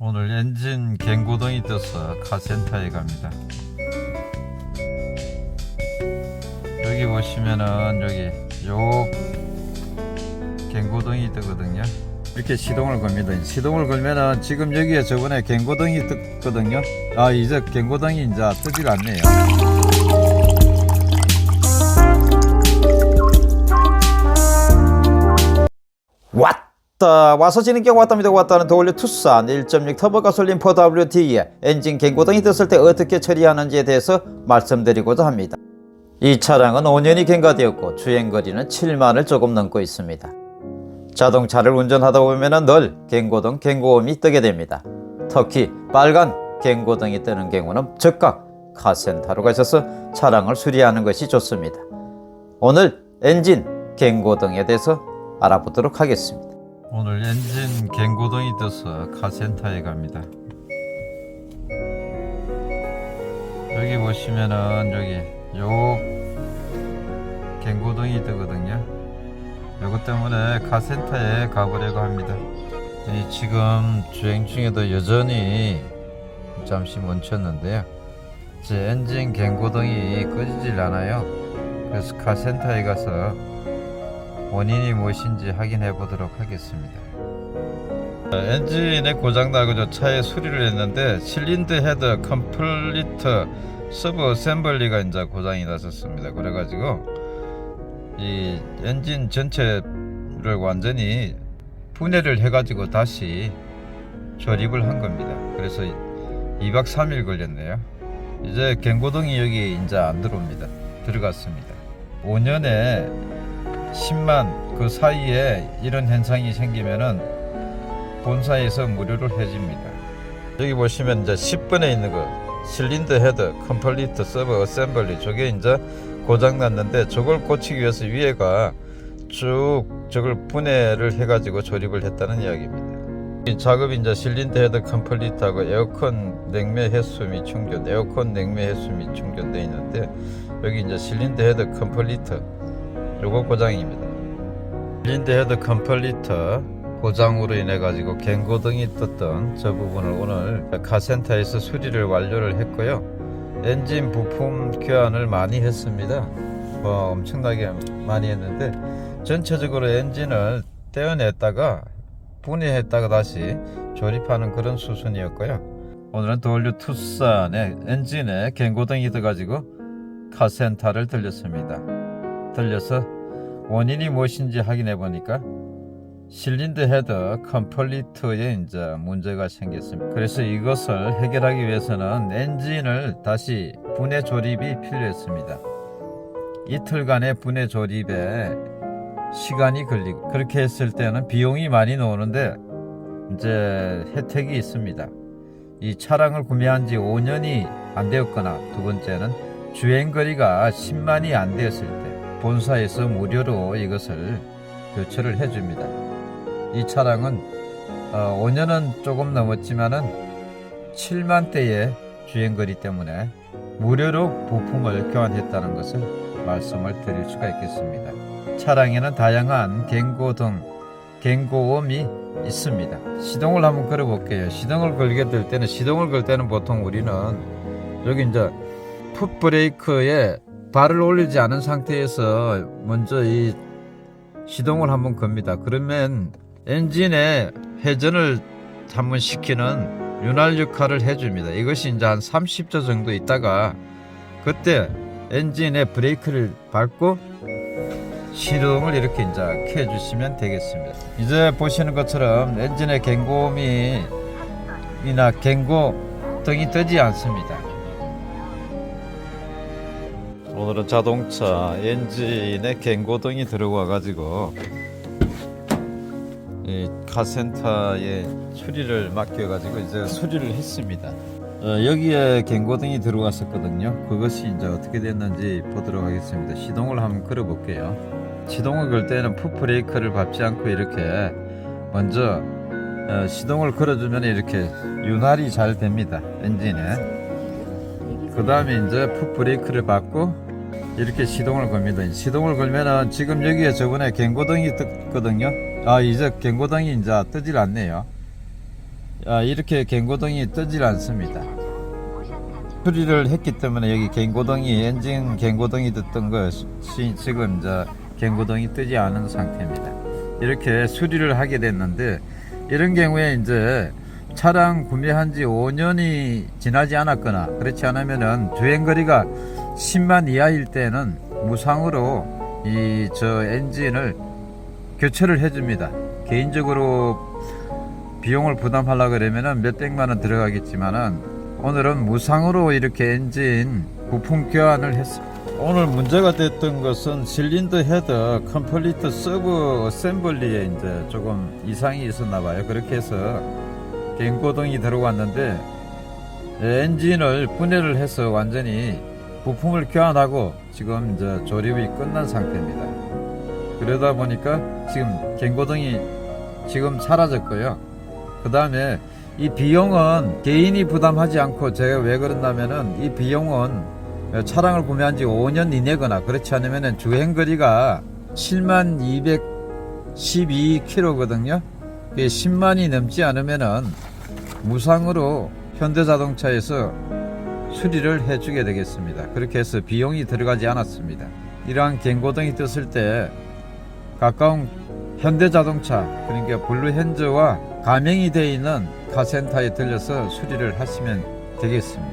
오늘 엔진 갱고등이 떠서 카센터에 갑니다. 여기 보시면은 여기 요 갱고등이 뜨거든요. 이렇게 시동을 겁니다. 시동을 걸면은 지금 여기에 저번에 갱고등이 떴거든요. 이제 갱고등이 이제 뜨질 않네요. 와서 진행경 왔답니다. 왔다는 더올려 투싼 1.6 터보 가솔린 4WD에 엔진 갱고등이 떴을 때 어떻게 처리하는지에 대해서 말씀드리고자 합니다. 이 차량은 5년이 경과되었고 주행거리는 7만을 조금 넘고 있습니다. 자동차를 운전하다 보면 늘 갱고등, 갱고음이 뜨게 됩니다. 특히 빨간 갱고등이 뜨는 경우는 즉각 카센터로 가셔서 차량을 수리하는 것이 좋습니다. 오늘 엔진 갱고등에 대해서 알아보도록 하겠습니다. 오늘 엔진 갱고등이 떠서 카센터에 갑니다. 여기 보시면은 여기 요 갱고등이 뜨거든요. 이것 때문에 카센터에 가보려고 합니다. 지금 주행 중에도 여전히 잠시 멈췄는데요. 제 엔진 갱고등이 꺼지질 않아요. 그래서 카센터에 가서 원인이 무엇인지 확인해 보도록 하겠습니다. 엔진에 고장나고 차에 수리를 했는데 실린더 헤드 컴플리트 서브 어셈블리가 이제 고장이 났었습니다. 그래가지고 이 엔진 전체를 완전히 분해를 해가지고 다시 조립을 한 겁니다. 그래서 2박 3일 걸렸네요. 이제 갱고등이 여기 이제 안 들어옵니다. 들어갔습니다. 5년에 10만 그 사이에 이런 현상이 생기면은 본사에서 무료로 해줍니다. 여기 보시면 이제 10번에 있는 거 실린더 헤드 컴플리트 서브 어셈블리 저게 이제 고장 났는데 저걸 고치기 위해서 위에가 쭉 저걸 분해를 해가지고 조립을 했다는 이야기입니다. 이 작업이 이제 실린더 헤드 컴플리트하고 에어컨 냉매 해수 및 충전, 에어컨 냉매 해수 및 충전되어 있는데 여기 이제 실린더 헤드 컴플리트 요거 고장입니다. 실린더 헤드 컴플리트 고장으로 인해 가지고 갱고등이 떴던 저 부분을 오늘 카센터에서 수리를 완료를 했고요. 엔진 부품 교환을 많이 했습니다. 엄청나게 많이 했는데 전체적으로 엔진을 떼어냈다가 분해했다가 다시 조립하는 그런 수순이었고요. 오늘은 더올류 투싼의 엔진에 갱고등이 떠가지고 카센터를 들렸습니다. 들려서 원인이 무엇인지 확인해 보니까 실린더 헤드 컴플리트에 이제 문제가 생겼습니다. 그래서 이것을 해결하기 위해서는 엔진을 다시 분해 조립이 필요했습니다. 이틀간의 분해 조립에 시간이 걸리고 그렇게 했을 때는 비용이 많이 나오는데 이제 혜택이 있습니다. 이 차량을 구매한 지 5년이 안 되었거나 두 번째는 주행거리가 10만이 안 되었을 때 본사에서 무료로 이것을 교체를 해줍니다. 이 차량은 5년은 조금 넘었지만은 7만 대의 주행거리 때문에 무료로 부품을 교환했다는 것을 말씀을 드릴 수가 있겠습니다. 차량에는 다양한 갱고등, 갱고음이 있습니다. 시동을 한번 걸어 볼게요. 시동을 걸게 될 때는 보통 우리는 여기 이제 풋브레이크에 발을 올리지 않은 상태에서 먼저 이 시동을 한번 겁니다. 그러면 엔진에 회전을 한번 시키는 윤활 역할을 해줍니다. 이것이 이제 한 30초 정도 있다가 그때 엔진에 브레이크를 밟고 시동을 이렇게 이제 켜주시면 되겠습니다. 이제 보시는 것처럼 엔진의 갱고음이나 갱고등이 뜨지 않습니다. 오늘은 자동차 엔진에 갱고등이 들어와 가지고 이 카센터에 수리를 맡겨 가지고 이제 수리를 했습니다. 여기에 갱고등이 들어왔었거든요. 그것이 이제 어떻게 됐는지 보도록 하겠습니다. 시동을 한번 걸어 볼게요. 시동을 걸 때는 풋브레이크를 밟지 않고 이렇게 먼저 시동을 걸어주면 이렇게 윤활이 잘 됩니다. 엔진에. 그 다음에 이제 풋브레이크를 밟고 이렇게 시동을 겁니다. 시동을 걸면은 지금 여기에 저번에 갱고등이 떴거든요. 이제 갱고등이 이제 뜨질 않네요. 이렇게 갱고등이 뜨질 않습니다. 수리를 했기 때문에 여기 갱고등이 엔진 갱고등이 떴던 것이 지금 이제 갱고등이 뜨지 않은 상태입니다. 이렇게 수리를 하게 됐는데, 이런 경우에 이제 차량 구매한 지 5년이 지나지 않았거나 그렇지 않으면은 주행거리가 10만 이하일 때는 무상으로 이 엔진을 교체를 해줍니다. 개인적으로 비용을 부담하려고 그러면은 몇백만 원 들어가겠지만은 오늘은 무상으로 이렇게 엔진 부품 교환을 했습니다. 오늘 문제가 됐던 것은 실린더 헤더 컴플리트 서브 어셈블리에 이제 조금 이상이 있었나 봐요. 그렇게 해서 갱고등이 들어왔는데 엔진을 분해를 해서 완전히 부품을 교환하고 지금 이제 조립이 끝난 상태입니다. 그러다 보니까 지금 갱고등이 지금 사라졌고요. 그 다음에 이 비용은 개인이 부담하지 않고, 제가 왜 그런다면은 이 비용은 차량을 구매한 지 5년 이내거나 그렇지 않으면은 주행거리가 7만 212km거든요. 10만이 넘지 않으면은 무상으로 현대자동차에서 수리를 해주게 되겠습니다. 그렇게 해서 비용이 들어가지 않았습니다. 이러한 갱고등이 떴을 때 가까운 현대자동차, 그러니까 블루핸즈와 가명이 되어 있는 카센터에 들려서 수리를 하시면 되겠습니다.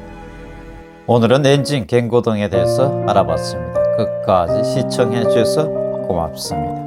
오늘은 엔진 갱고등에 대해서 알아봤습니다. 끝까지 시청해 주셔서 고맙습니다.